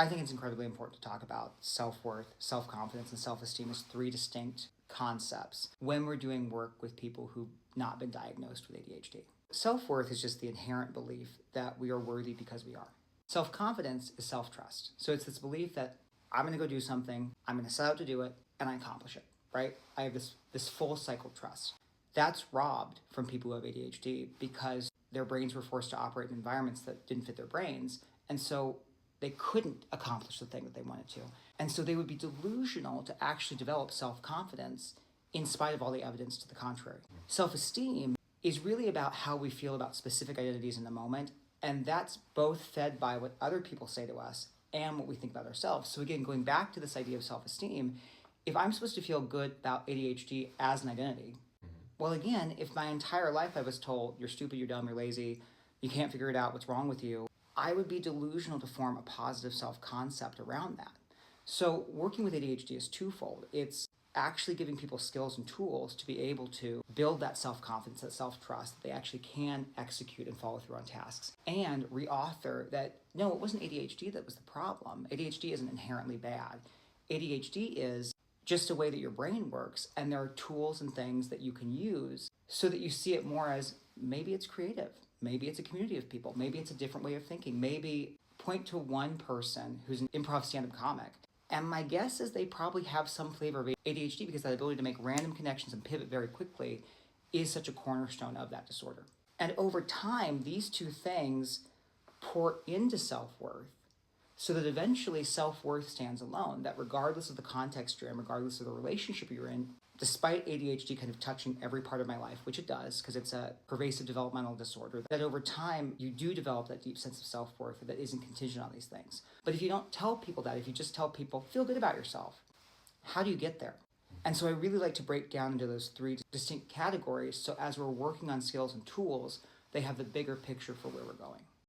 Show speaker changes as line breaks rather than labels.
I think it's incredibly important to talk about self-worth, self-confidence, and self-esteem as three distinct concepts when we're doing work with people who've not been diagnosed with ADHD. Self-worth is just the inherent belief that we are worthy because we are. Self-confidence is self-trust. So it's this belief that I'm going to go do something, I'm going to set out to do it, and I accomplish it, right? I have this full cycle trust. That's robbed from people who have ADHD because their brains were forced to operate in environments that didn't fit their brains. And so they couldn't accomplish the thing that they wanted to. And so they would be delusional to actually develop self-confidence in spite of all the evidence to the contrary. Self-esteem is really about how we feel about specific identities in the moment. And that's both fed by what other people say to us and what we think about ourselves. So again, going back to this idea of self-esteem, if I'm supposed to feel good about ADHD as an identity, well, again, if my entire life I was told, you're stupid, you're dumb, you're lazy, you can't figure it out, what's wrong with you, I would be delusional to form a positive self-concept around that. So working with ADHD is twofold. It's actually giving people skills and tools to be able to build that self-confidence, that self-trust, that they actually can execute and follow through on tasks. And reauthor that, no, it wasn't ADHD that was the problem. ADHD isn't inherently bad. ADHD is just a way that your brain works, and there are tools and things that you can use so that you see it more as maybe it's creative, maybe it's a community of people, maybe it's a different way of thinking, maybe point to one person who's an improv stand-up comic. And my guess is they probably have some flavor of ADHD because that ability to make random connections and pivot very quickly is such a cornerstone of that disorder. And over time, these two things pour into self-worth so that eventually self-worth stands alone, that regardless of the context you're in, regardless of the relationship you're in, despite ADHD kind of touching every part of my life, which it does, because it's a pervasive developmental disorder, that over time you do develop that deep sense of self-worth that isn't contingent on these things. But if you don't tell people that, if you just tell people, feel good about yourself, how do you get there? And so I really like to break down into those three distinct categories so as we're working on skills and tools, they have the bigger picture for where we're going.